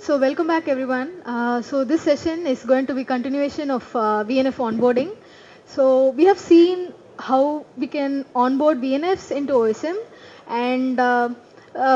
So welcome back everyone. So this session is going to be continuation of VNF onboarding. So we have seen how we can onboard VNFs into OSM, and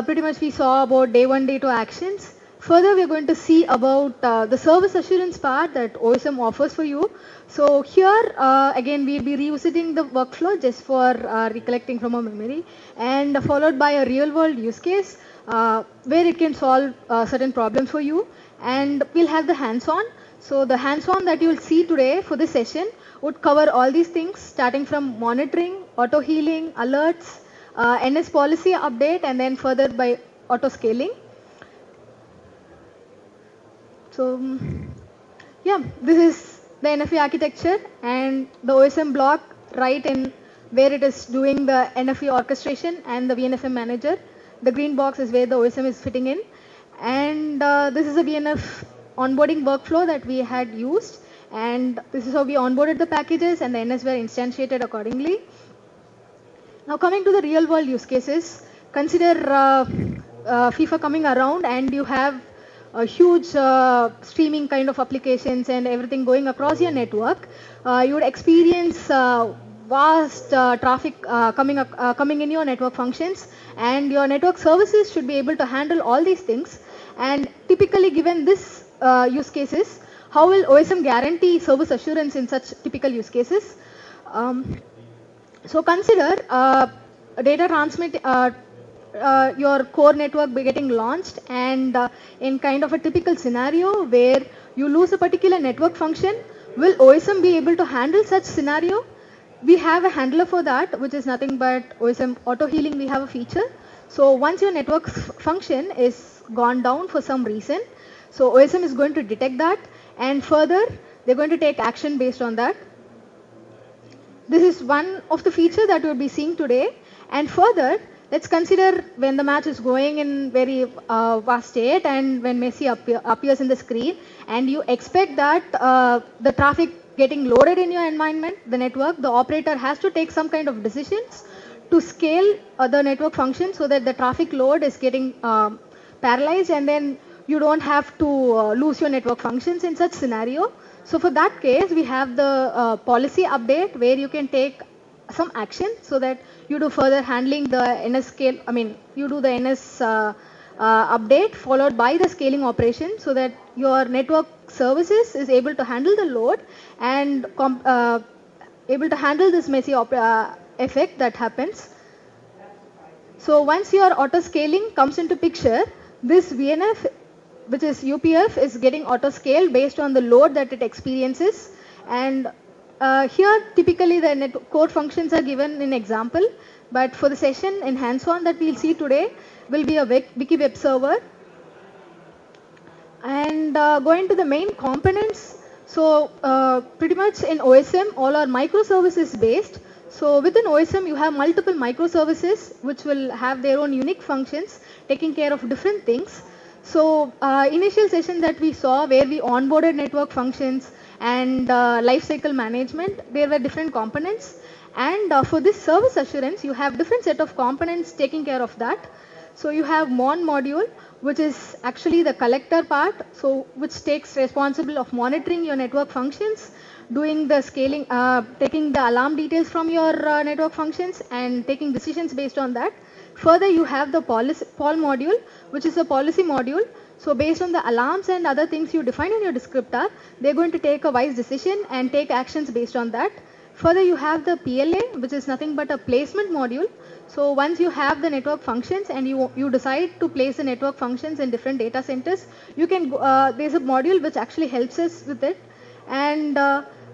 pretty much we saw about day 1, day 2 actions. Further, we are going to see about the service assurance part that OSM offers for you. So here again we'll be revisiting the workflow just for recollecting from our memory, and followed by a real world use case where it can solve certain problems for you, and we'll have the hands-on. So the hands-on that you'll see today for this session would cover all these things, starting from monitoring, auto-healing, alerts, NS policy update, and then further by auto-scaling. So yeah, this is the NFV architecture and the OSM block right in where it is doing the NFV orchestration and the VNFM manager. The green box is where the OSM is fitting in. And this is a VNF onboarding workflow that we had used. And this is how we onboarded the packages, and the NS were instantiated accordingly. Now coming to the real world use cases, consider FIFA coming around and you have a huge streaming kind of applications and everything going across your network. You would experience vast traffic coming in your network functions, and your network services should be able to handle all these things. And typically given this use cases, how will OSM guarantee service assurance in such typical use cases? So consider data transmit your core network be getting launched, and in kind of a typical scenario where you lose a particular network function, will OSM be able to handle such scenario? We have a handler for that, which is nothing but OSM auto healing. We have a feature. So once your network function is gone down for some reason, so OSM is going to detect that, and further they're going to take action based on that. This is one of the features that we'll be seeing today. And further, let's consider when the match is going in very vast state, and when Messi appears in the screen, and you expect that the traffic getting loaded in your environment, the network, the operator has to take some kind of decisions to scale the network function so that the traffic load is getting paralyzed, and then you don't have to lose your network functions in such scenario. So for that case, we have the policy update where you can take some action so that you do further handling the NS scale. I mean, you do the NS update followed by the scaling operation so that your network services is able to handle the load and able to handle this messy effect that happens. So once your auto scaling comes into picture, this VNF, which is UPF, is getting auto scaled based on the load that it experiences. And here typically the core functions are given in example, but for the session in hands-on that we'll see today will be a Wiki web server. And going to the main components, so pretty much in OSM all are microservices based. So within OSM you have multiple microservices which will have their own unique functions taking care of different things. So initial session that we saw where we onboarded network functions and lifecycle management, there were different components, and for this service assurance you have different set of components taking care of that. So you have MON module, which is actually the collector part, so which takes responsible of monitoring your network functions, doing the scaling, taking the alarm details from your network functions and taking decisions based on that. Further, you have the POL module, which is a policy module. So based on the alarms and other things you define in your descriptor, they're going to take a wise decision and take actions based on that. Further, you have the PLA, which is nothing but a placement module. So once you have the network functions and you decide to place the network functions in different data centers, you can there's a module which actually helps us with it. And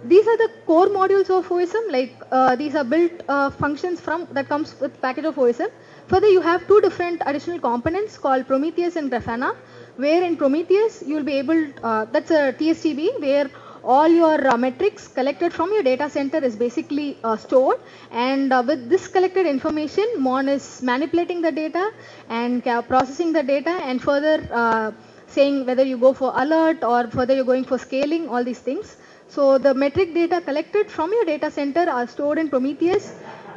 these are the core modules of OSM, like these are built functions from that comes with package of OSM. Further, you have two different additional components called Prometheus and Grafana, where in Prometheus you will be able, that's a TSTB, where all your metrics collected from your data center is basically stored, and with this collected information, MON is manipulating the data and processing the data, and further saying whether you go for alert or further you're going for scaling, all these things. So the metric data collected from your data center are stored in Prometheus,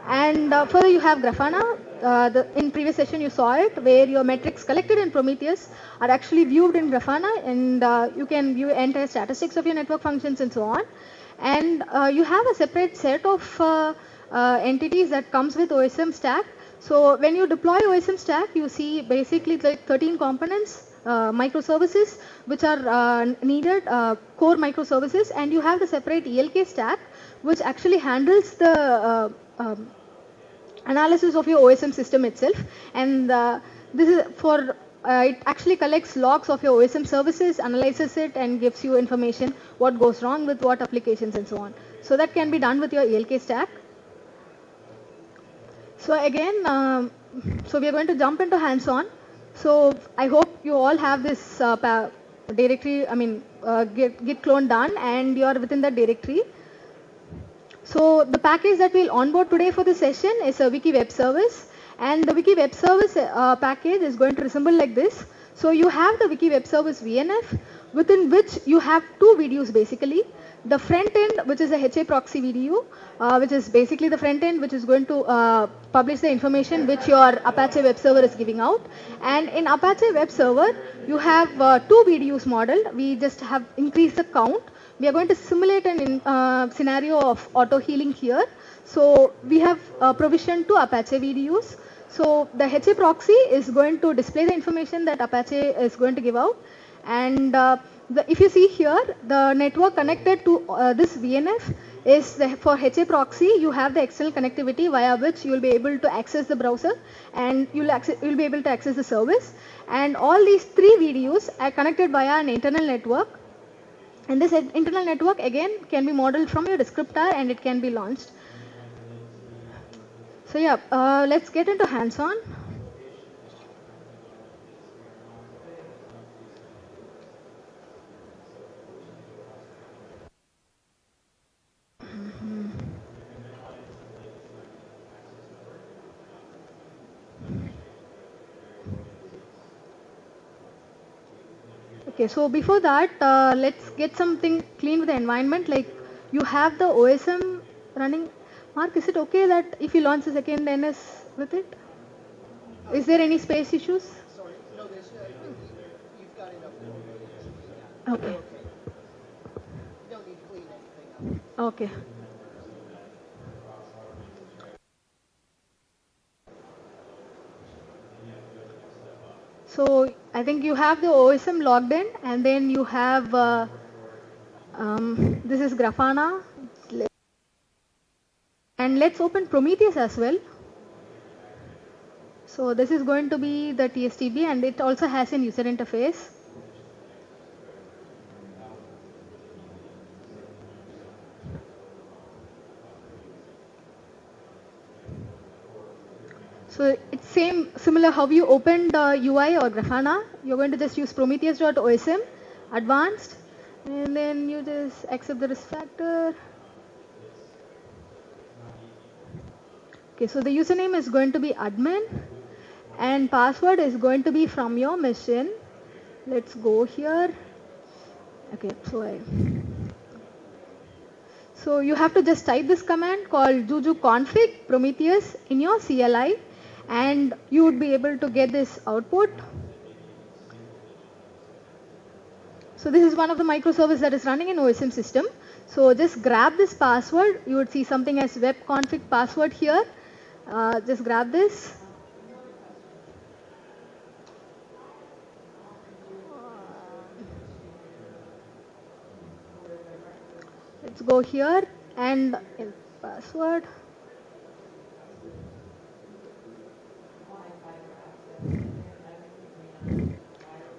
and further you have Grafana, in previous session you saw it, where your metrics collected in Prometheus are actually viewed in Grafana, and you can view entire statistics of your network functions and so on. And you have a separate set of entities that comes with OSM stack. So when you deploy OSM stack, you see basically like 13 components, microservices which are needed, core microservices, and you have the separate ELK stack which actually handles the analysis of your OSM system itself. And this is for it actually collects logs of your OSM services, analyzes it, and gives you information what goes wrong with what applications and so on. So that can be done with your ELK stack. So again, so we are going to jump into hands-on. So I hope you all have this directory, Git clone done, and you are within that directory. So the package that we'll onboard today for the session is a Wiki web service, and the Wiki web service package is going to resemble like this. So you have the Wiki web service VNF, within which you have two videos basically. The front end, which is a HA proxy video, which is basically the front end which is going to publish the information which your Apache web server is giving out. And in Apache web server, you have two videos modeled. We just have increased the count. We are going to simulate an scenario of auto healing here. So we have provisioned two Apache videos. So the HA proxy is going to display the information that Apache is going to give out. And if you see here, the network connected to this VNF is for HA proxy. You have the external connectivity via which you will be able to access the browser, and you will be able to access the service. And all these three videos are connected via an internal network. And this internal network again can be modeled from your descriptor, and it can be launched. So yeah, let's get into hands-on. Okay, so before that, let's get something clean with the environment. Like you have the OSM running. Mark, is it okay that if you launch the second NS with it? Is there any space issues? Sorry, no, you've got enough. Okay. You don't need to clean anything up. Okay. So I think you have the OSM logged in, and then you have this is Grafana, and let's open Prometheus as well. So this is going to be the TSTB, and it also has an user interface. So it's similar how you opened UI or Grafana. You're going to just use prometheus.osm advanced, and then you just accept the risk factor. Okay, so the username is going to be admin, and password is going to be from your machine. Let's go here. Okay, so you have to just type this command called juju-config prometheus in your CLI, and you would be able to get this output. So this is one of the microservices that is running in OSM system. So just grab this password. You would see something as web config password here. Just grab this. Let's go here and password.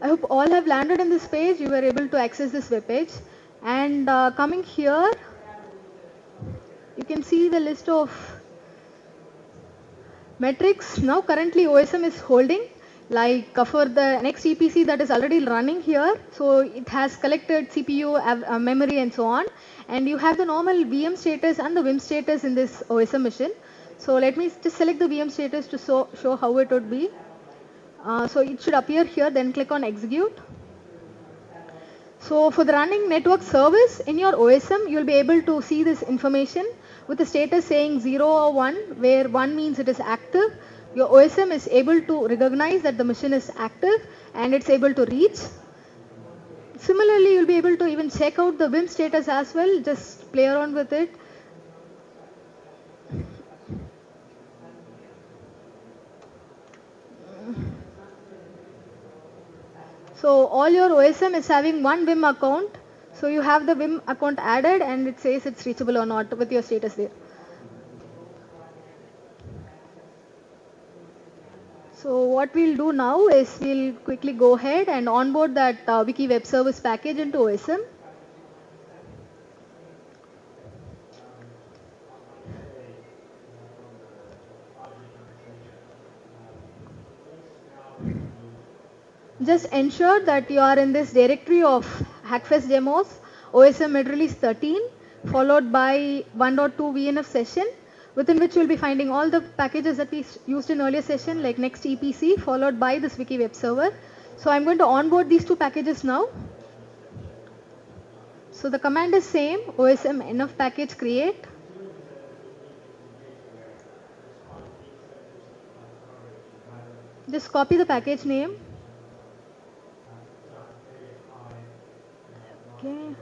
I hope all have landed in this page. You were able to access this web page. And coming here, you can see the list of metrics. Now currently OSM is holding, like for the next EPC that is already running here. So it has collected CPU, memory and so on. And you have the normal VM status and the Vim status in this OSM machine. So let me just select the VM status to show how it would be. So it should appear here, then click on execute. So for the running network service in your OSM, you'll be able to see this information with the status saying 0 or 1, where 1 means it is active. your OSM is able to recognize that the machine is active and it's able to reach. Similarly, you'll be able to even check out the Vim status as well. Just play around with it. So all your OSM is having one Vim account. So you have the Vim account added and it says it's reachable or not with your status there. So what we'll do now is we'll quickly go ahead and onboard that Wiki web service package into OSM. Just ensure that you are in this directory of Hackfest demos, OSM mid-release 13, followed by 1.2 VNF session, within which you will be finding all the packages that we used in earlier session, like next EPC, followed by this Wiki web server. So I'm going to onboard these two packages now. So the command is same, OSM-MR package create. Just copy the package name. Okay.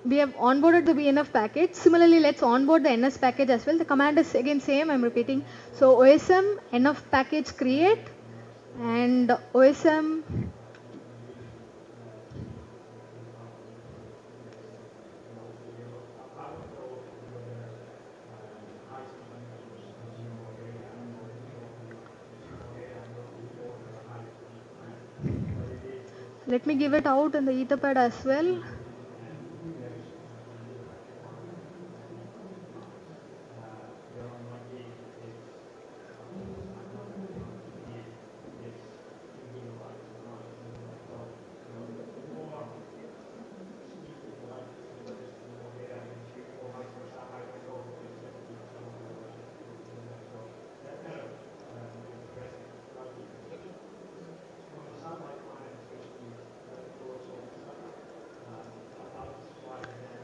We have onboarded the VNF package. Similarly, let's onboard the NS package as well. The command is again same, I'm repeating. So OSM NF package create and OSM let me give it out in the Etherpad as well.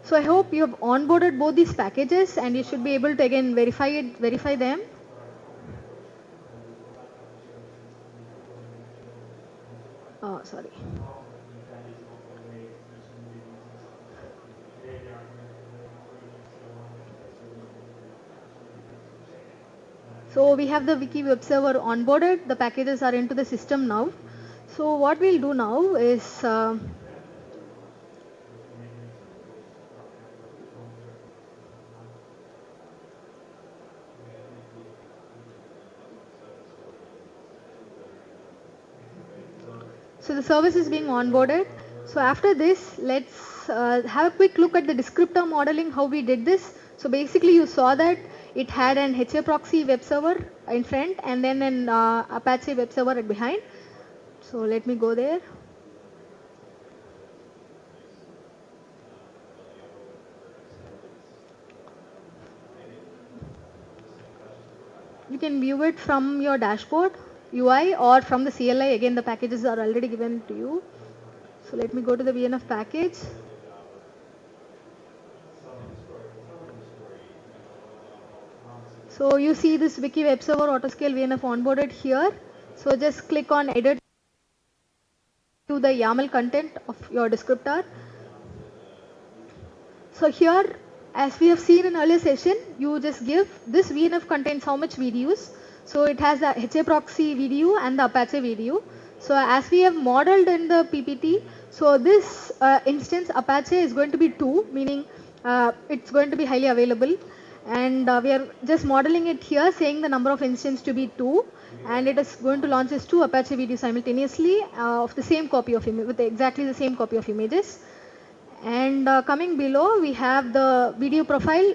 So I hope you have onboarded both these packages and you should be able to again verify them. Oh, sorry. So we have the Wiki web server onboarded. The packages are into the system now. So what we'll do now is so the service is being onboarded. So after this, let's have a quick look at the descriptor modeling, how we did this. So basically you saw that it had an HA proxy web server in front and then an Apache web server at behind. So let me go there. You can view it from your dashboard UI or from the CLI. Again, the packages are already given to you. So let me go to the VNF package. So you see this Wiki web server autoscale VNF onboarded here. So just click on edit to the YAML content of your descriptor. So here, as we have seen in earlier session, you just give this VNF contains how much VDUs. So it has the HA proxy VDU and the Apache VDU. So as we have modeled in the PPT, so this instance Apache is going to be 2, meaning it's going to be highly available. And we are just modeling it here, saying the number of instances to be 2, and it is going to launch as 2 Apache videos simultaneously of the same copy of image with exactly the same copy of images. And coming below, we have the video profile,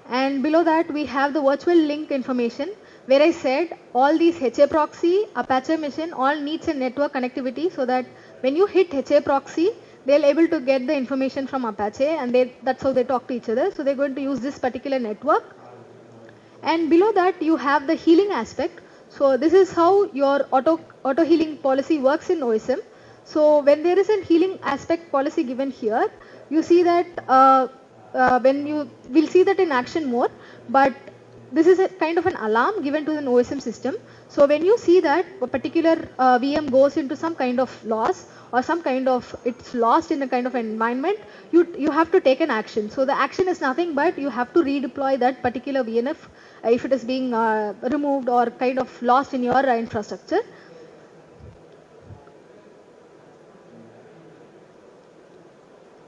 and below that we have the virtual link information, where I said all these HA proxy, Apache machine all needs a network connectivity, so that when you hit HA proxy, they'll able to get the information from Apache, and that's how they talk to each other. So they're going to use this particular network. And below that you have the healing aspect. So this is how your auto healing policy works in OSM. So when there is a healing aspect policy given here, you see that when you will see that in action more, but this is a kind of an alarm given to an OSM system. So when you see that a particular VM goes into some kind of loss or some kind of it's lost in a kind of environment, you have to take an action. So the action is nothing but you have to redeploy that particular VNF if it is being removed or kind of lost in your infrastructure.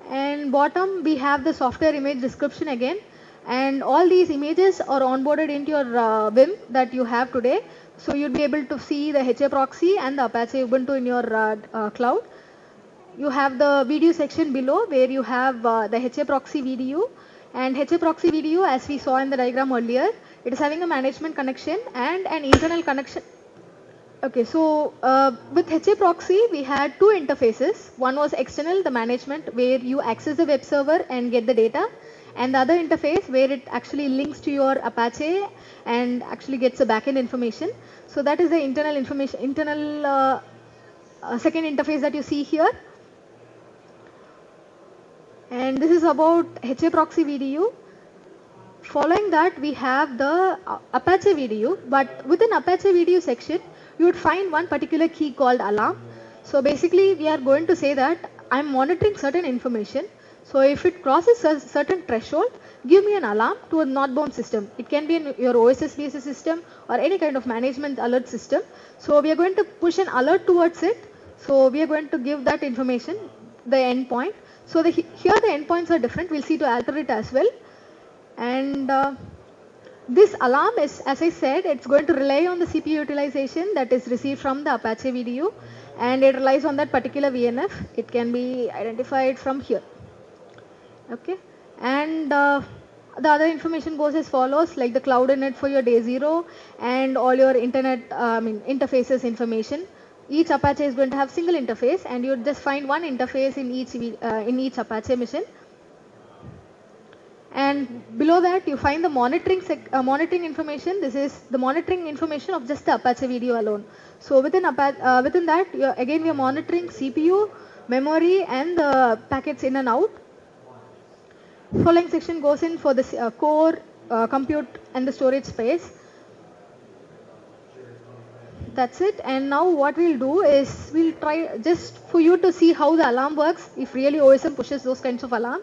And bottom we have the software image description again, and all these images are onboarded into your Vim that you have today. So you'll be able to see the HA proxy and the Apache Ubuntu in your cloud. You have the video section below where you have the HA proxy video, and HA proxy video, as we saw in the diagram earlier, it is having a management connection and an internal connection. Okay, so with HA proxy, we had two interfaces. One was external, the management, where you access the web server and get the data, and the other interface where it actually links to your Apache and actually gets the backend information. So that is the internal information, internal second interface that you see here. And this is about HA proxy VDU. Following that, we have the Apache VDU, but within Apache VDU section, you would find one particular key called alarm. So basically, we are going to say that I'm monitoring certain information. So if it crosses a certain threshold, give me an alarm to a not-bound system. It can be in your OSS-based system or any kind of management alert system. So we are going to push an alert towards it. So we are going to give that information, the endpoint. So here the endpoints are different. We'll see to alter it as well. And this alarm is, as I said, it's going to rely on the CPU utilization that is received from the Apache VDU, and it relies on that particular VNF. It can be identified from here. Okay, and the other information goes as follows, like the cloud init for your day 0 and all your internet, interfaces information. Each Apache is going to have single interface, and you just find one interface in each Apache machine. And below that, you find the monitoring information. This is the monitoring information of just the Apache video alone. So within that, again we are monitoring CPU, memory, and the packets in and out. Following section goes in for the core, compute, and the storage space. That's it. And now what we'll do is we'll try just for you to see how the alarm works. If really OSM pushes those kinds of alarm,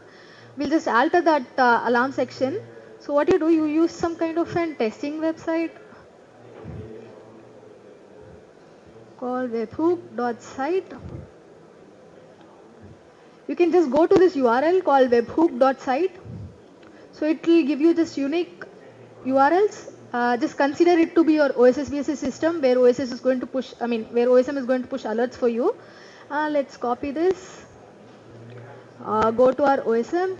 we'll just alter that alarm section. So what you do, you use some kind of a testing website called webhook.site. You can just go to this URL called webhook.site. So it will give you just unique URLs. Just consider it to be your OSS-based system where OSS is going to push, where OSM is going to push alerts for you. Let's copy this. Go to our OSM.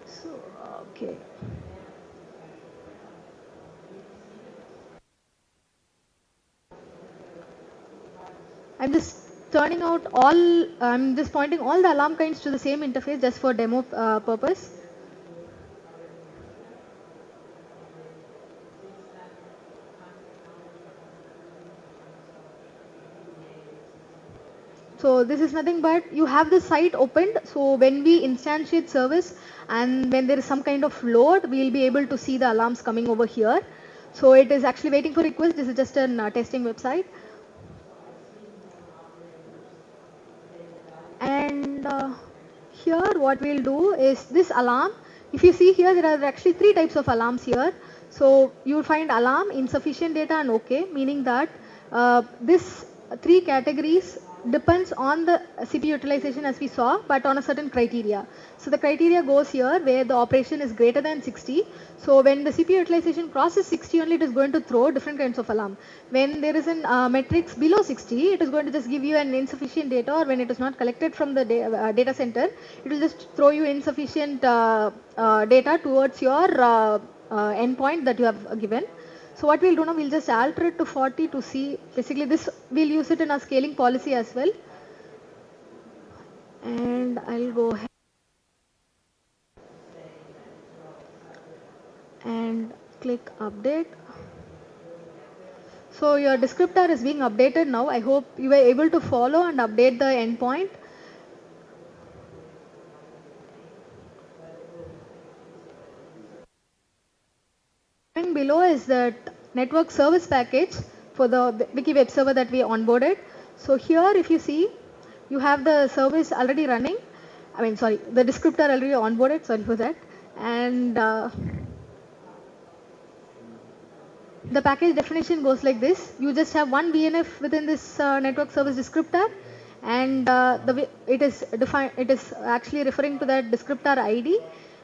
So, okay. I'm just turning out I'm just pointing all the alarm kinds to the same interface just for demo purpose. So this is nothing but you have the site opened. So when we instantiate service and when there is some kind of load, we'll be able to see the alarms coming over here. So it is actually waiting for request. This is just a testing website. And here what we'll do is this alarm. If you see here, there are actually 3 types of alarms here. So you'll find alarm, insufficient data, and OK, meaning that this 3 categories depends on the CPU utilization as we saw, but on a certain criteria. So the criteria goes here where the operation is greater than 60. So when the CPU utilization crosses 60 only, it is going to throw different kinds of alarm. When there is an metrics below 60, it is going to just give you an insufficient data, or when it is not collected from the data center, it will just throw you insufficient data towards your endpoint that you have given. So what we'll do now, we'll just alter it to 40 to see, basically this, we'll use it in our scaling policy as well. And I'll go ahead. and click update. So your descriptor is being updated now. I hope you were able to follow and update the endpoint. Below is that network service package for the Wiki web server that we onboarded. So here if you see, you have the service already running. I mean, sorry, the descriptor already onboarded, sorry for that. And the package definition goes like this. You just have one VNF within this network service descriptor, and it is defined. It is actually referring to that descriptor ID,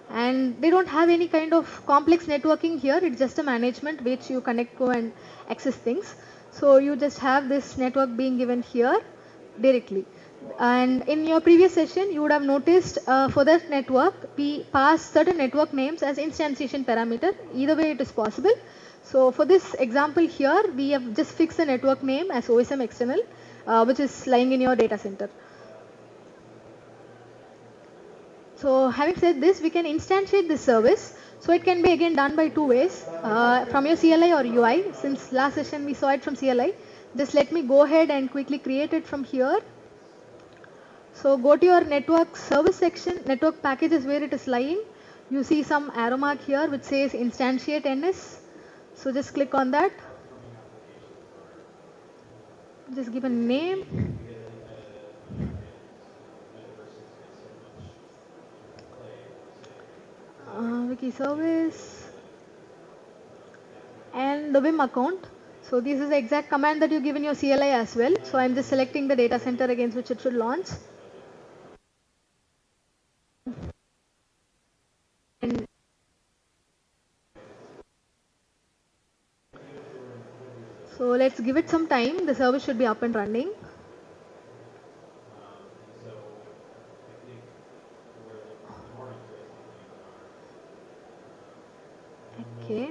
and they don't have any kind of complex networking here. It's just a management which you connect to and access things. So you just have this network being given here directly. And in your previous session, you would have noticed for that network, we pass certain network names as instantiation parameter. Either way, it is possible. So for this example here, we have just fixed the network name as OSM external, which is lying in your data center. So having said this, we can instantiate this service. So it can be again done by two ways, from your CLI or UI. Since last session we saw it from CLI, just let me go ahead and quickly create it from here. So go to your network service section, network packages where it is lying. You see some arrow mark here which says instantiate NS. So just click on that. Just give a name. Wiki service and the Vim account. So this is the exact command that you give in your CLI as well. So I'm just selecting the data center against which it should launch. And so let's give it some time. The service should be up and running. Okay.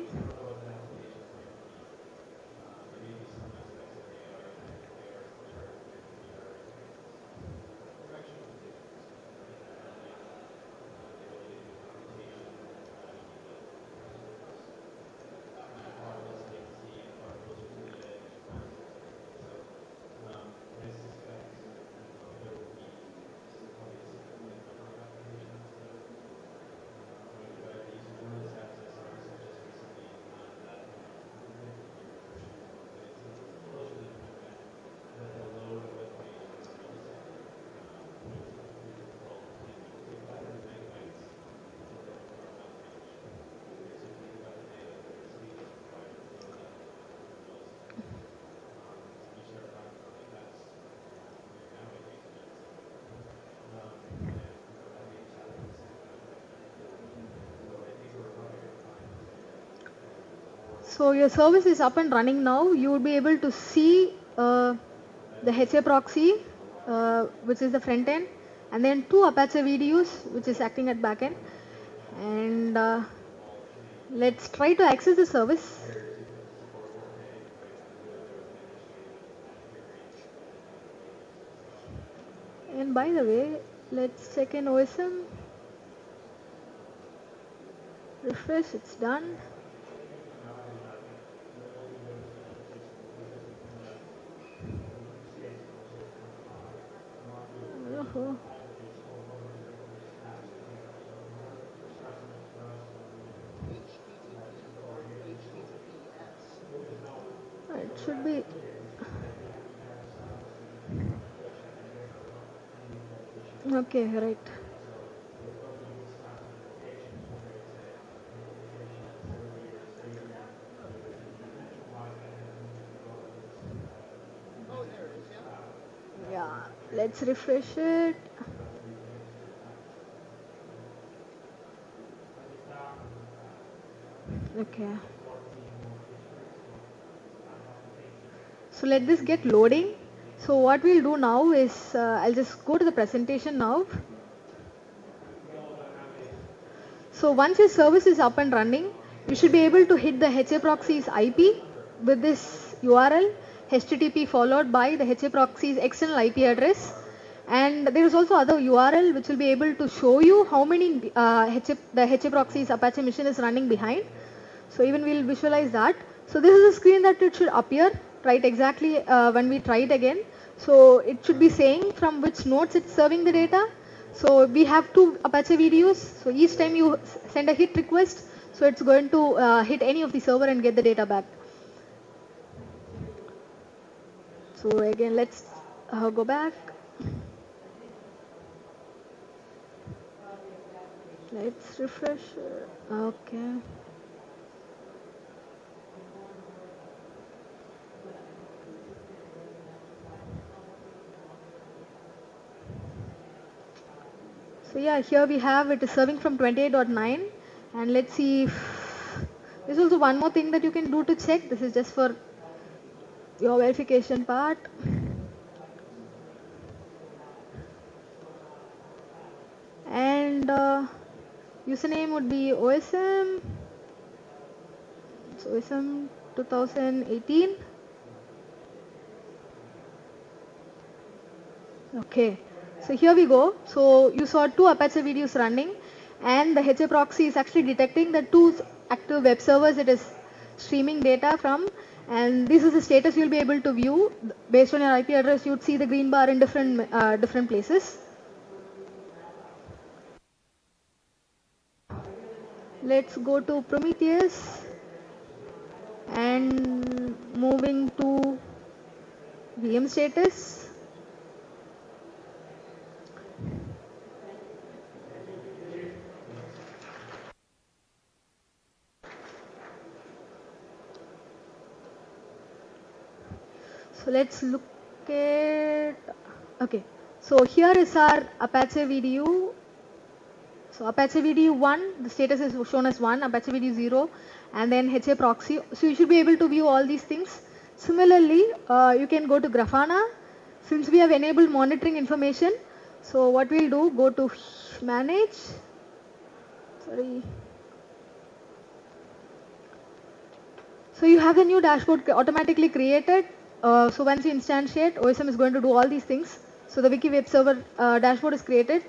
So your service is up and running now. You will be able to see the HA proxy, which is the front end, and then two Apache videos, which is acting at back end. And let's try to access the service. And by the way, let's check in OSM. Refresh, it's done. Oh. It should be. Okay, right. Oh, there it is, yeah. Yeah, let's refresh it. Okay. So let this get loading. So what we'll do now is I'll just go to the presentation now. So once your service is up and running, you should be able to hit the HA proxy's IP with this URL, HTTP followed by the HA proxy's external IP address. And there is also other URL which will be able to show you how many the HA proxy's Apache machine is running behind. So even we'll visualize that. So this is a screen that it should appear right exactly when we try it again. So it should be saying from which nodes it's serving the data. So we have two Apache videos. So each time you send a hit request, so it's going to hit any of the server and get the data back. So again, let's go back. Let's refresh. Okay. So yeah, here we have it is serving from 28.9, and let's see if there's also one more thing that you can do to check. This is just for your verification part. And username would be OSM. So OSM 2018. Okay. So here we go. So you saw two Apache videos running, and the HA proxy is actually detecting the two active web servers it is streaming data from, and this is the status you'll be able to view based on your IP address. You'd see the green bar in different places. Let's go to Prometheus and moving to VM status. So let's look at, okay, so here is our Apache VDU. So Apache VDU 1, the status is shown as 1, Apache VDU 0, and then HA proxy. So you should be able to view all these things. Similarly, you can go to Grafana. Since we have enabled monitoring information, so what we'll do, go to manage, sorry. So you have the new dashboard automatically created. So once you instantiate, OSM is going to do all these things. So the Wiki web server dashboard is created.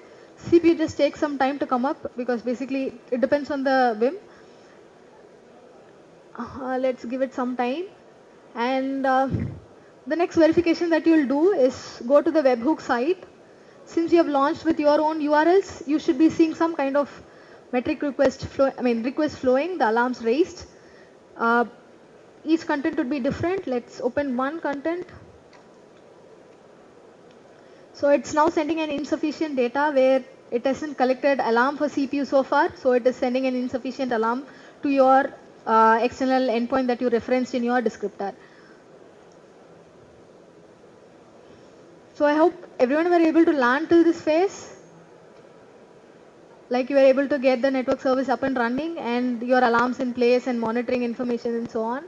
CPU just takes some time to come up because basically it depends on the Vim. Let's give it some time. And the next verification that you'll do is go to the webhook site. Since you have launched with your own URLs, you should be seeing some kind of metric request flowing, the alarms raised. Each content would be different. Let's open one content. So it's now sending an insufficient data where it hasn't collected alarm for CPU so far. So it is sending an insufficient alarm to your external endpoint that you referenced in your descriptor. So I hope everyone were able to learn till this phase. Like you were able to get the network service up and running and your alarms in place and monitoring information and so on.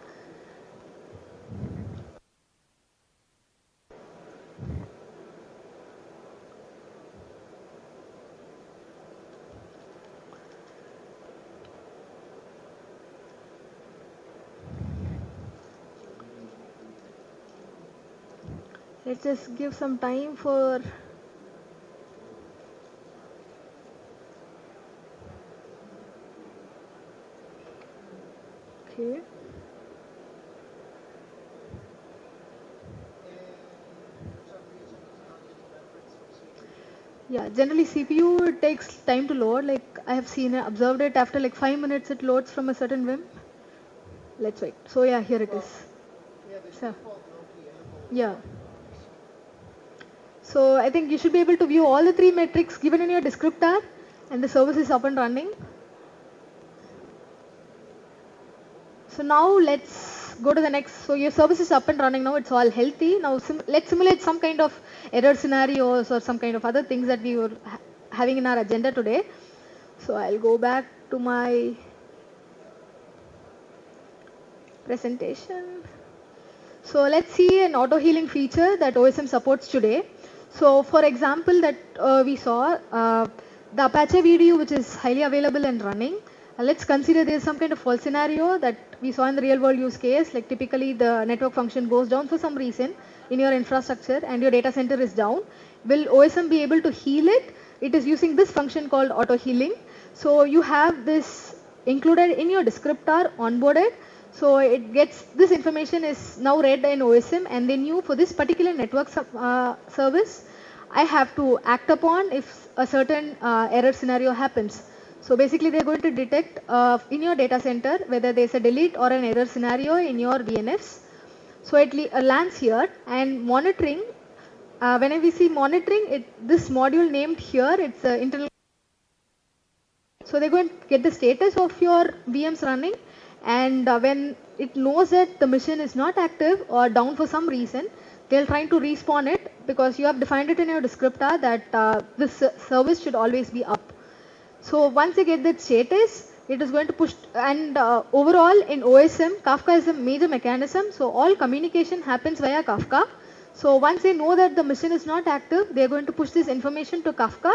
Let's just give some time for okay. Yeah, generally CPU takes time to load. Like I have observed it after like 5 minutes it loads from a certain Vim. Let's wait. So yeah, here it is. So, yeah. So I think you should be able to view all the three metrics given in your descriptor, and the service is up and running. So now let's go to the next. So your service is up and running now. It's all healthy. Now let's simulate some kind of error scenarios or some kind of other things that we were having in our agenda today. So I'll go back to my presentation. So let's see an auto healing feature that OSM supports today. So for example that we saw the Apache VDU which is highly available and running. Let's consider there is some kind of false scenario that we saw in the real world use case, like typically the network function goes down for some reason in your infrastructure and your data center is down. Will OSM be able to heal it? It is using this function called auto healing. So you have this included in your descriptor onboarded. So it gets, this information is now read in OSM, and they knew for this particular network service, I have to act upon if a certain error scenario happens. So basically they're going to detect in your data center whether there's a delete or an error scenario in your VNFs. So it lands here, and monitoring, whenever we see monitoring, this module named here, it's internal. So they're going to get the status of your VMs running, and when it knows that the machine is not active or down for some reason, they'll try to respawn it, because you have defined it in your descriptor that this service should always be up. So once you get that status, it is going to push, and overall in OSM, Kafka is a major mechanism. So all communication happens via Kafka. So once they know that the machine is not active, they are going to push this information to Kafka.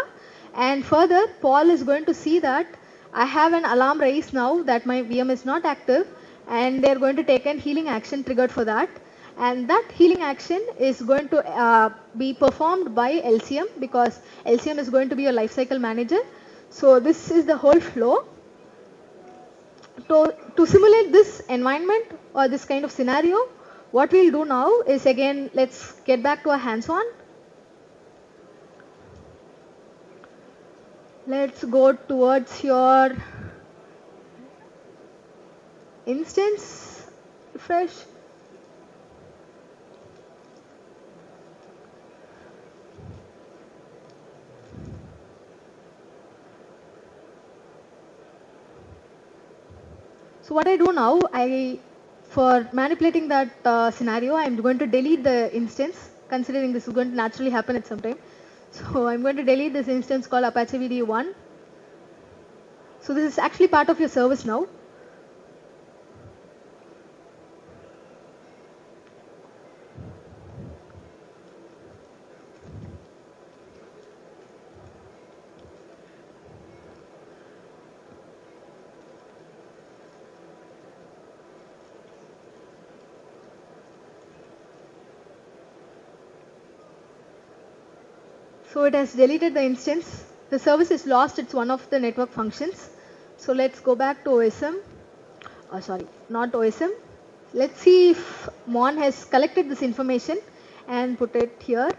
And further, Paul is going to see that I have an alarm raised now that my VM is not active, and they are going to take an healing action triggered for that. And that healing action is going to be performed by LCM, because LCM is going to be a lifecycle manager. So this is the whole flow. To simulate this environment or this kind of scenario, what we'll do now is, again, let's get back to our hands-on. Let's go towards your instance, refresh. So what I do now, for manipulating that scenario, I'm going to delete the instance, considering this is going to naturally happen at some time. So I'm going to delete this instance called Apache VD1. So this is actually part of your service now. So it has deleted the instance. The service is lost. It's one of the network functions. So let's go back to OSM. Oh, sorry, not OSM. Let's see if Mon has collected this information and put it here.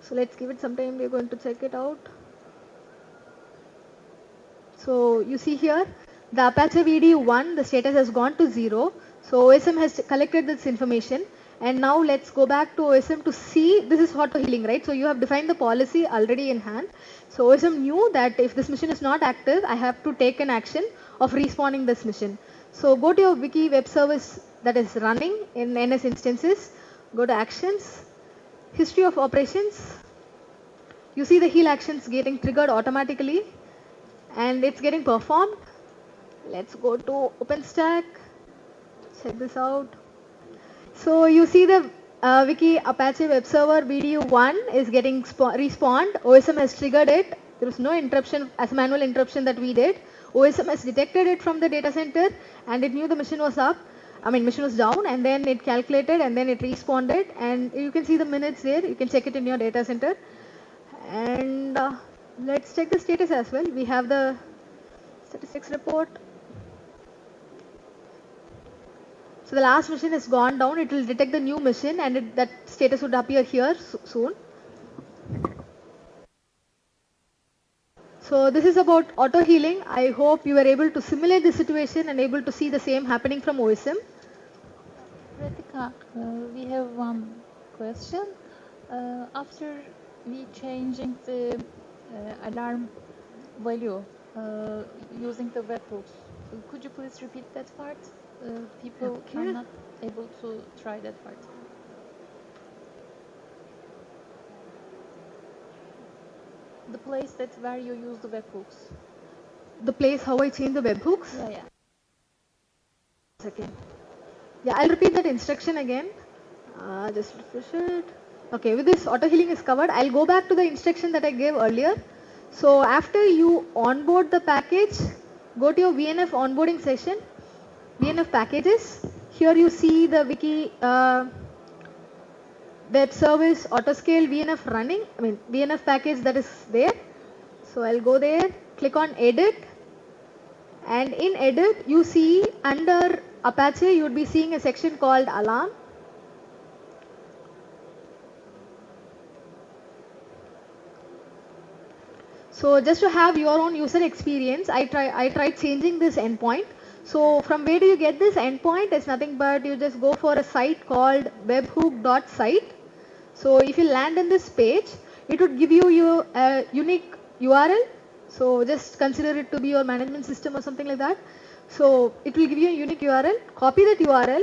So let's give it some time. We're going to check it out. So you see here, the Apache VD1, the status has gone to 0. So OSM has collected this information. And now let's go back to OSM to see, this is auto healing, right? So you have defined the policy already in hand. So OSM knew that if this machine is not active, I have to take an action of respawning this machine. So go to your Wiki web service that is running in NS instances, go to actions, history of operations. You see the heal actions getting triggered automatically, and it's getting performed. Let's go to OpenStack, check this out. So you see the Wiki Apache web server VDU1 is getting respawned. OSM has triggered it. There was no interruption as manual interruption that we did. OSM has detected it from the data center, and it knew the machine was up. Machine was down, and then it calculated, and then it respawned it. And you can see the minutes there. You can check it in your data center. And let's check the status as well. We have the statistics report. So the last machine has gone down. It will detect the new machine, and that status would appear here soon. So this is about auto healing. I hope you were able to simulate the situation and able to see the same happening from OSM. Preethika, we have one question. After we changing the alarm value using the webhooks, could you please repeat that part? People are not able to try that part. The place that's where you use the webhooks. The place how I change the webhooks? Yeah. Second. Yeah, I'll repeat that instruction again. Just refresh it. Okay, with this auto healing is covered. I'll go back to the instruction that I gave earlier. So after you onboard the package, go to your VNF onboarding session, VNF packages. Here you see the Wiki web service autoscale VNF running. VNF package that is there. So I'll go there, click on edit, and in edit you see under Apache you would be seeing a section called alarm. So just to have your own user experience, I tried changing this endpoint. So from where do you get this endpoint? It's nothing but you just go for a site called webhook.site. So if you land in this page, it would give you a unique URL. So just consider it to be your management system or something like that. So it will give you a unique URL. Copy that URL,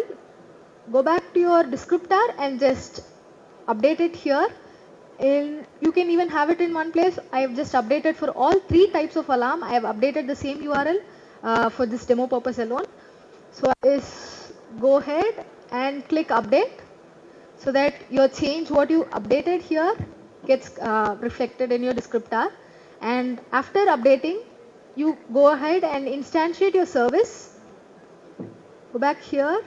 go back to your descriptor and just update it here. You can even have it in one place. I have just updated for all 3 types of alarm. I have updated the same URL for this demo purpose alone. So I just go ahead and click update so that your change what you updated here gets reflected in your descriptor. And after updating, you go ahead and instantiate your service. Go back here.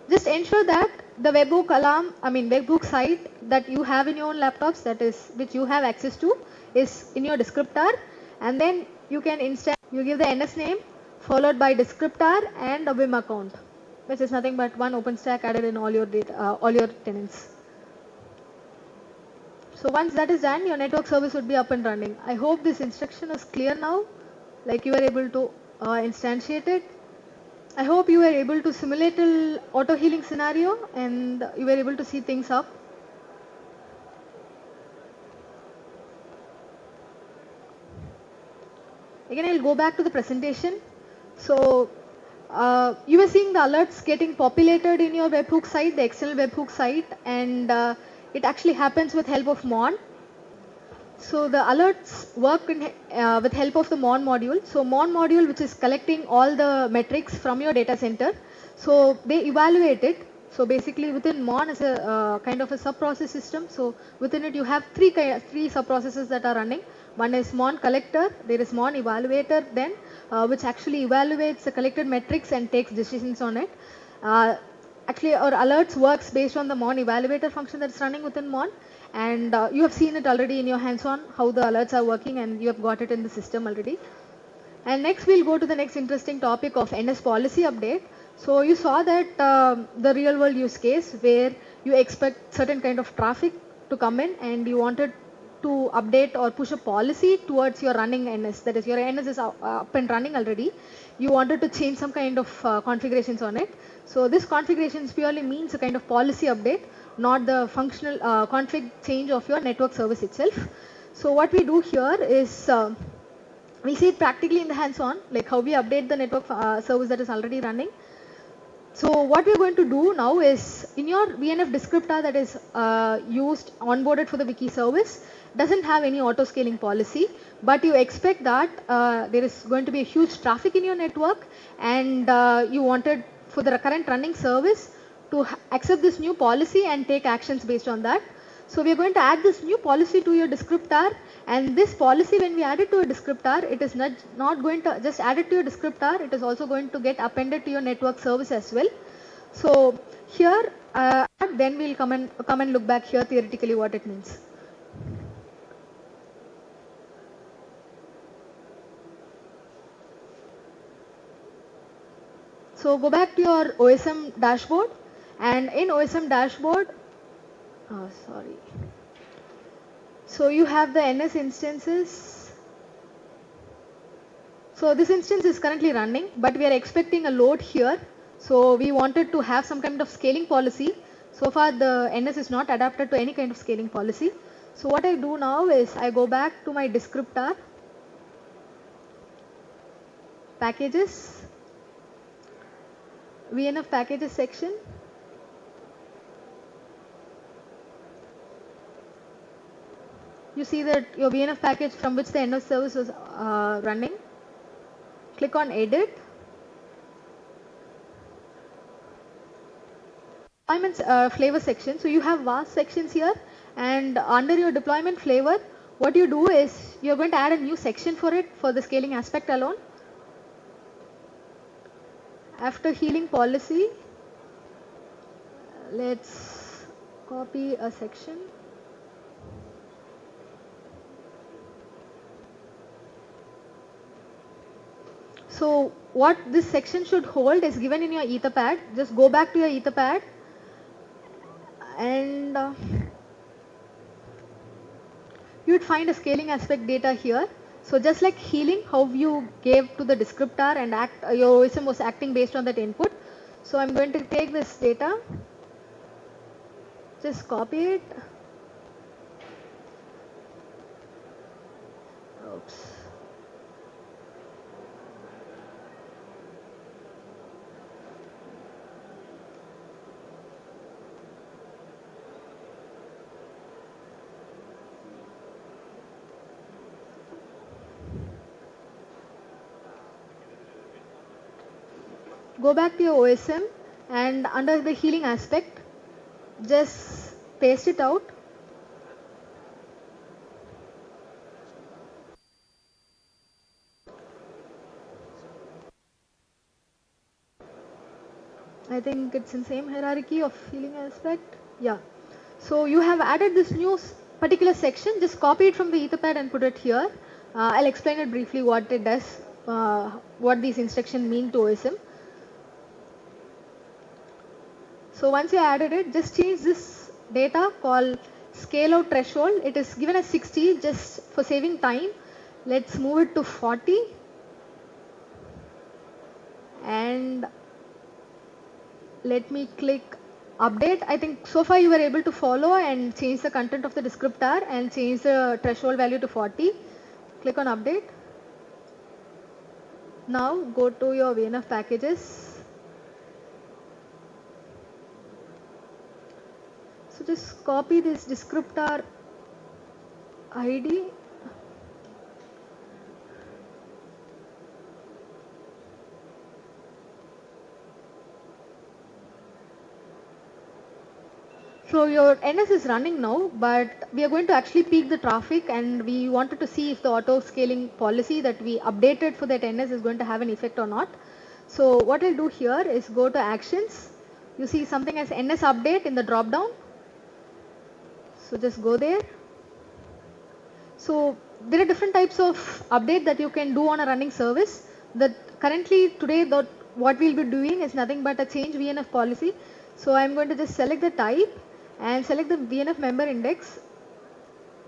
Just ensure that the webhook site that you have in your own laptops, that is which you have access to, is in your descriptor, and then you can you give the NS name followed by descriptor and a Vim account, which is nothing but one OpenStack added in all your data, all your tenants. So once that is done, your network service would be up and running. I hope this instruction is clear now, like you were able to instantiate it. I hope you were able to simulate an auto healing scenario and you were able to see things up. Again, I'll go back to the presentation. So you were seeing the alerts getting populated in your webhook site, the external webhook site, and it actually happens with help of MON. So the alerts work with help of the MON module. So MON module, which is collecting all the metrics from your data center. So they evaluate it. So basically within MON is a kind of a sub-process system. So within it you have three sub-processes that are running. One is MON collector, there is MON evaluator then, which actually evaluates the collected metrics and takes decisions on it. Actually our alerts works based on the MON evaluator function that's running within MON. And you have seen it already in your hands-on how the alerts are working, and you have got it in the system already. And next we'll go to the next interesting topic of NS policy update. So you saw that the real world use case where you expect certain kind of traffic to come in and you wanted to update or push a policy towards your running NS. That is, your NS is up and running already. You wanted to change some kind of configurations on it. So this configurations purely means a kind of policy update, not the functional config change of your network service itself. So what we do here is we see it practically in the hands-on, like how we update the network service that is already running. So what we're going to do now is in your VNF descriptor that is used onboarded for the Wiki service doesn't have any auto scaling policy, but you expect that there is going to be a huge traffic in your network, and you wanted for the current running service to accept this new policy and take actions based on that. So we are going to add this new policy to your descriptor, and this policy when we add it to a descriptor, it is not going to just add it to your descriptor, it is also going to get appended to your network service as well. So here then we'll come and look back here theoretically what it means. So go back to your OSM dashboard, and in OSM dashboard, so you have the NS instances. So this instance is currently running, but we are expecting a load here. So we wanted to have some kind of scaling policy. So far the NS is not adapted to any kind of scaling policy. So what I do now is I go back to my descriptor, packages, VNF packages section. You see that your VNF package from which the NS service was running. Click on edit. Deployment flavor section. So you have vast sections here, and under your deployment flavor, what you do is you're going to add a new section for it for the scaling aspect alone. After healing policy, let's copy a section. So what this section should hold is given in your Etherpad. Just go back to your Etherpad and you would find a scaling aspect data here. So just like healing, how you gave to the descriptor and your OSM was acting based on that input. So I'm going to take this data, just copy it. Oops. Go back to your OSM and under the healing aspect, just paste it out. I think it's in same hierarchy of healing aspect. Yeah. So you have added this new particular section. Just copy it from the Etherpad and put it here. I'll explain it briefly what it does, what these instructions mean to OSM. So once you added it, just change this data called scale out threshold. It is given as 60 just for saving time. Let's move it to 40 and let me click update. I think so far you were able to follow and change the content of the descriptor and change the threshold value to 40. Click on update. Now go to your VNF packages. So just copy this descriptor ID. So your NS is running now, but we are going to actually peak the traffic and we wanted to see if the auto scaling policy that we updated for that NS is going to have an effect or not. So what I'll do here is go to actions. You see something as NS update in the drop down. So just go there. So there are different types of update that you can do on a running service. That currently today what we'll be doing is nothing but a change VNF policy. So I'm going to just select the type and select the VNF member index,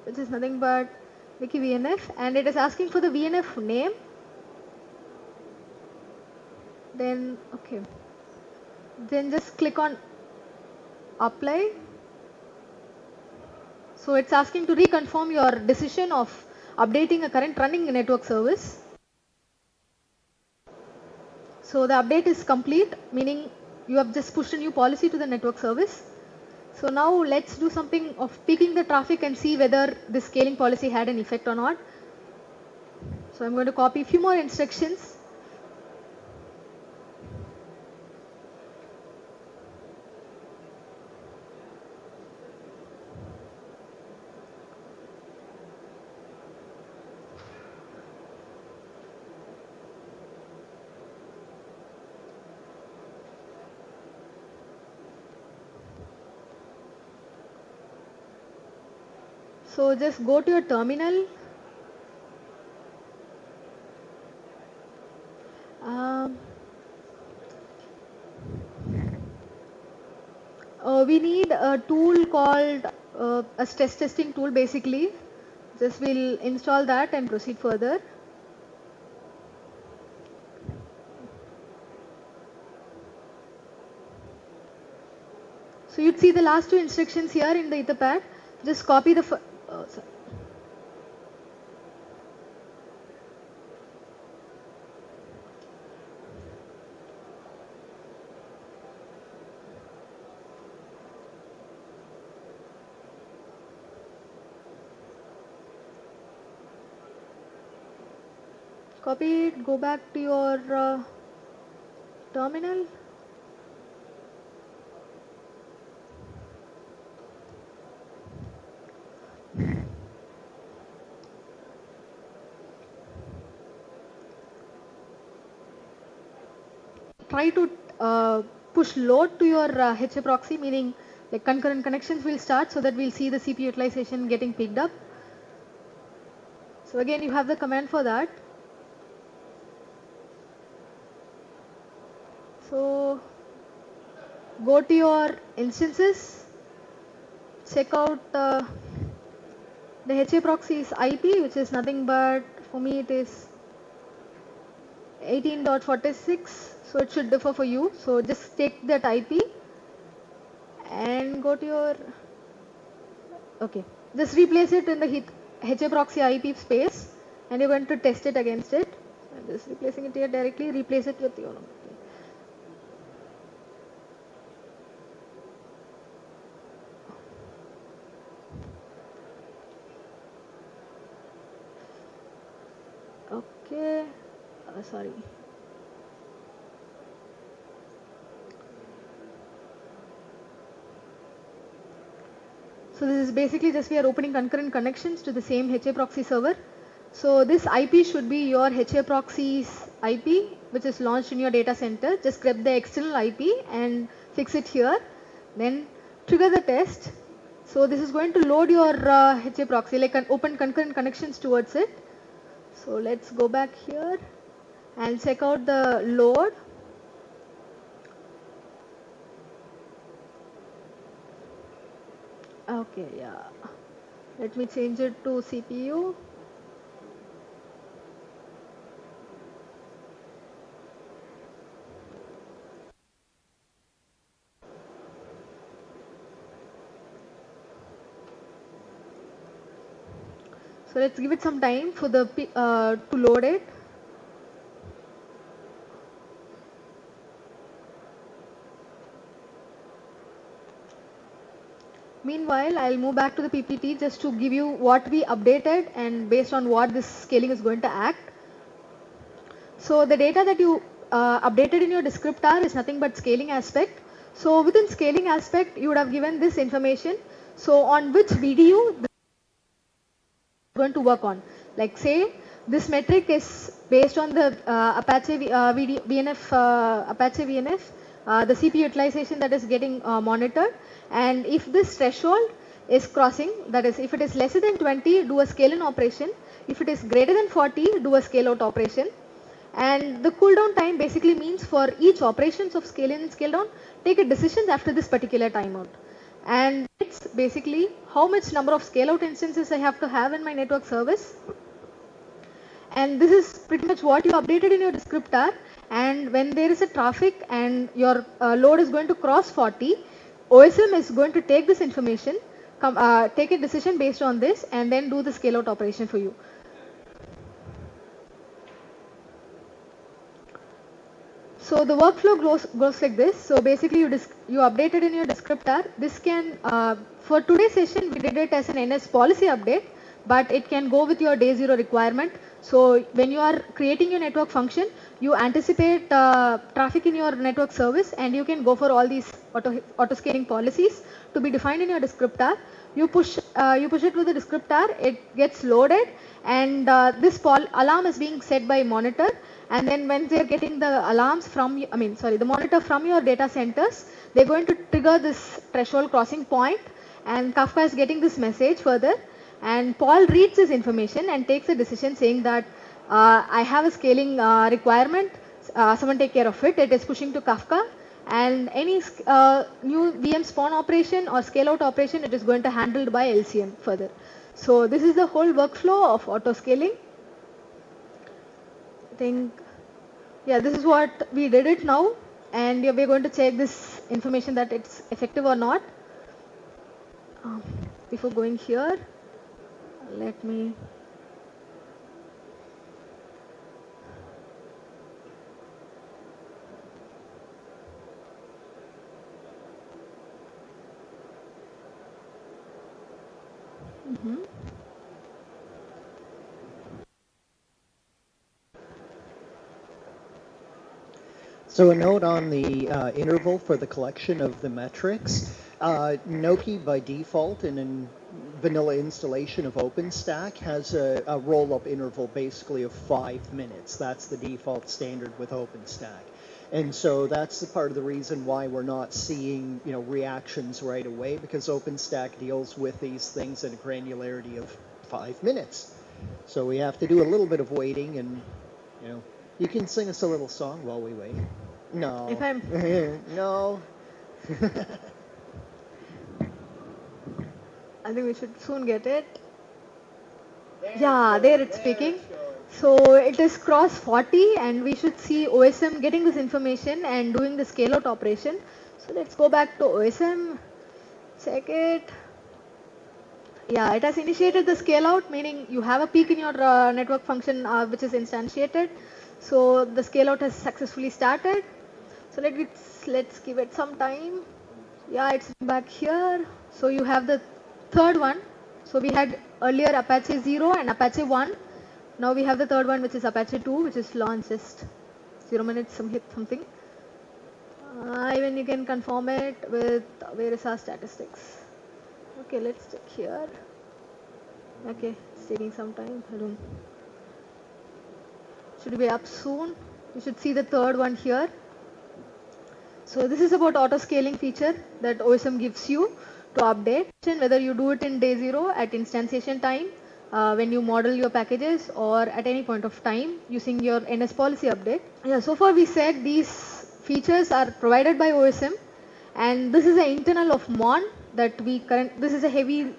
which is nothing but Wiki VNF, and it is asking for the VNF name. Then okay, then just click on apply. So it's asking to reconfirm your decision of updating a current running network service. So the update is complete, meaning you have just pushed a new policy to the network service. So now let's do something of peaking the traffic and see whether the scaling policy had an effect or not. So I'm going to copy a few more instructions. So just go to your terminal. We need a tool called a stress testing tool basically. Just we'll install that and proceed further. So you'd see the last two instructions here in the Etherpad. Just copy the sorry. Copy it, go back to your terminal. Try to push load to your HA proxy, meaning like concurrent connections will start so that we'll see the CPU utilization getting picked up. So again, you have the command for that. So go to your instances, check out the HA proxy's IP, which is nothing but, for me it is 18.46, so it should differ for you. So just take that IP and go to your, okay, just replace it in the HA proxy IP space, and you're going to test it against it. I'm just replacing it here directly, replace it with your, okay, sorry. So this is basically just we are opening concurrent connections to the same HA proxy server. So this IP should be your HA proxy's IP, which is launched in your data center. Just grab the external IP and fix it here. Then trigger the test. So this is going to load your HA proxy, like an open concurrent connections towards it. So let's go back here and check out the load. Okay, yeah. Let me change it to CPU. So let's give it some time for the to load it. Meanwhile, I'll move back to the PPT just to give you what we updated and based on what this scaling is going to act. So the data that you updated in your descriptor is nothing but scaling aspect. So within scaling aspect, you would have given this information. So on which VDU this is going to work on. Like say this metric is based on the Apache VNF Apache VNF, the CPU utilization that is getting monitored, and if this threshold is crossing, that is if it is lesser than 20, do a scale in operation. If it is greater than 40, do a scale out operation. And the cooldown time basically means for each operations of scale in and scale down, take a decision after this particular timeout. And it's basically how much number of scale out instances I have to have in my network service. And this is pretty much what you updated in your descriptor. And when there is a traffic and your load is going to cross 40, OSM is going to take this information, take a decision based on this, and then do the scale out operation for you. So the workflow goes like this. So basically you updated in your descriptor. This can, for today's session, we did it as an NS policy update, but it can go with your day zero requirement. So when you are creating your network function, you anticipate traffic in your network service, and you can go for all these auto scaling policies to be defined in your descriptor. You push it with the descriptor, it gets loaded, and this alarm is being set by monitor. And then when they're getting the alarms from, the monitor from your data centers, they're going to trigger this threshold crossing point, and Kafka is getting this message further, and Paul reads this information and takes a decision saying that I have a scaling requirement, someone take care of it. It is pushing to Kafka, and any new VM spawn operation or scale out operation, it is going to handled by LCM further. So this is the whole workflow of auto scaling. I think, yeah, this is what we did it now, and we're going to check this information that it's effective or not. Before going here, let me. So a note on the interval for the collection of the metrics. Noki by default in a vanilla installation of OpenStack has a roll-up interval basically of 5 minutes. That's the default standard with OpenStack. And so that's the part of the reason why we're not seeing reactions right away, because OpenStack deals with these things at a granularity of 5 minutes. So we have to do a little bit of waiting, and you can sing us a little song while we wait. No. If I'm No. I think we should soon get it. Yeah, there it's speaking. So it is cross 40 and we should see OSM getting this information and doing the scale out operation. So let's go back to OSM, check it. Yeah, it has initiated the scale out, meaning you have a peak in your network function which is instantiated. So the scale out has successfully started. So let's give it some time. Yeah, it's back here. So you have the third one. So we had earlier Apache 0 and Apache 1. Now we have the third one, which is Apache 2, which is launched just 0 minutes something. Even you can confirm it with where is our statistics. Okay, let's check here. Okay, it's taking some time. I don't. Should be up soon. You should see the third one here. So this is about auto scaling feature that OSM gives you to update, whether you do it in day 0 at instantiation time when you model your packages or at any point of time using your NS policy update. Yeah, so far we said these features are provided by OSM and this is the internal of MON that this is a heavy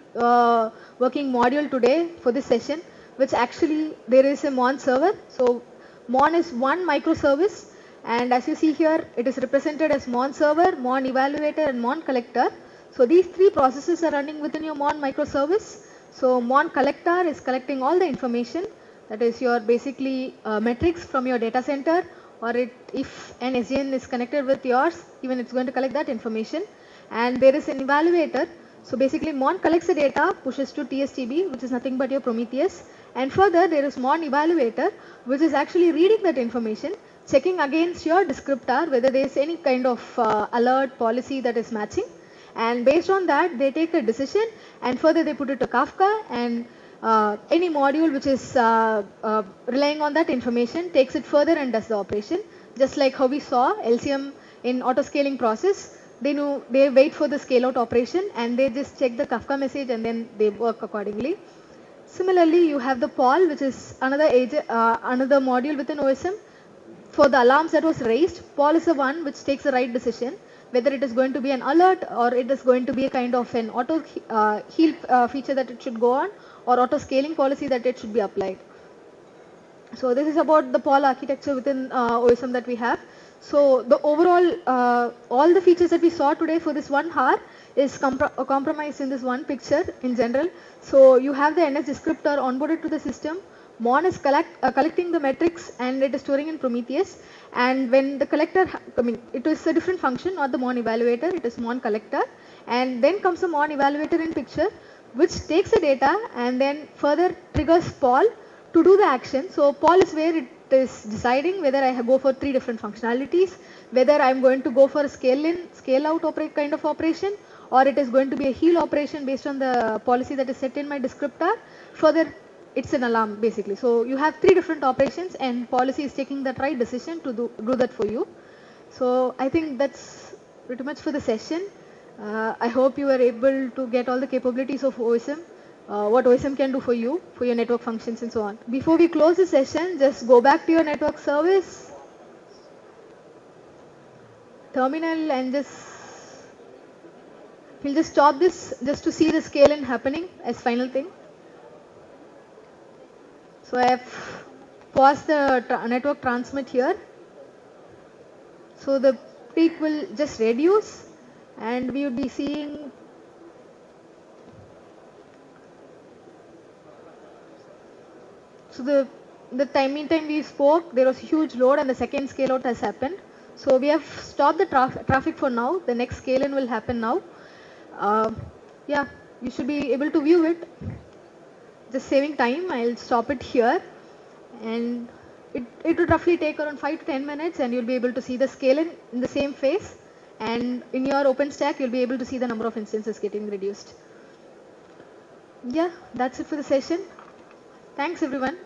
working module today for this session, which actually there is a MON server. So MON is one microservice and as you see here it is represented as MON server, MON evaluator and MON collector. So these three processes are running within your MON microservice. So MON collector is collecting all the information, that is your basically metrics from your data center, or if an SDN is connected with yours, even it's going to collect that information. And there is an evaluator. So basically MON collects the data, pushes to TSTB, which is nothing but your Prometheus. And further there is MON evaluator, which is actually reading that information, checking against your descriptor whether there is any kind of alert policy that is matching, and based on that they take a decision and further they put it to Kafka, and any module which is relying on that information takes it further and does the operation, just like how we saw LCM in auto scaling process. They wait for the scale out operation and they just check the Kafka message and then they work accordingly. Similarly, you have the POL, which is another module within OSM. For the alarms that was raised, POL is the one which takes the right decision, whether it is going to be an alert or it is going to be a kind of an auto heal feature that it should go on, or auto scaling policy that it should be applied. So this is about the POL architecture within OSM that we have. So the overall, all the features that we saw today for this 1 hour is compromised in this one picture in general. So you have the NS descriptor onboarded to the system. MON is collecting the metrics and it is storing in Prometheus. And when the collector, it is a different function, not the MON evaluator, it is MON collector. And then comes the MON evaluator in picture, which takes the data and then further triggers POL to do the action. So POL is where it is deciding whether I go for 3 different functionalities, whether I'm going to go for a scale in, scale out kind of operation, or it is going to be a heal operation based on the policy that is set in my descriptor. Further, it's an alarm basically. So you have 3 different operations and policy is taking that right decision to do that for you. So I think that's pretty much for the session. I hope you were able to get all the capabilities of OSM. What OSM can do for you, for your network functions and so on. Before we close the session, just go back to your network service terminal and we'll just stop this just to see the scale-in happening as final thing. So I have paused the network transmit here. So the peak will just reduce and we will be seeing so the meantime we spoke, there was a huge load and the second scale out has happened. So we have stopped the traffic for now. The next scale in will happen now. Yeah, you should be able to view it. Just saving time, I'll stop it here. And it would roughly take around 5 to 10 minutes and you'll be able to see the scale in the same phase. And in your OpenStack, you'll be able to see the number of instances getting reduced. Yeah, that's it for the session. Thanks everyone.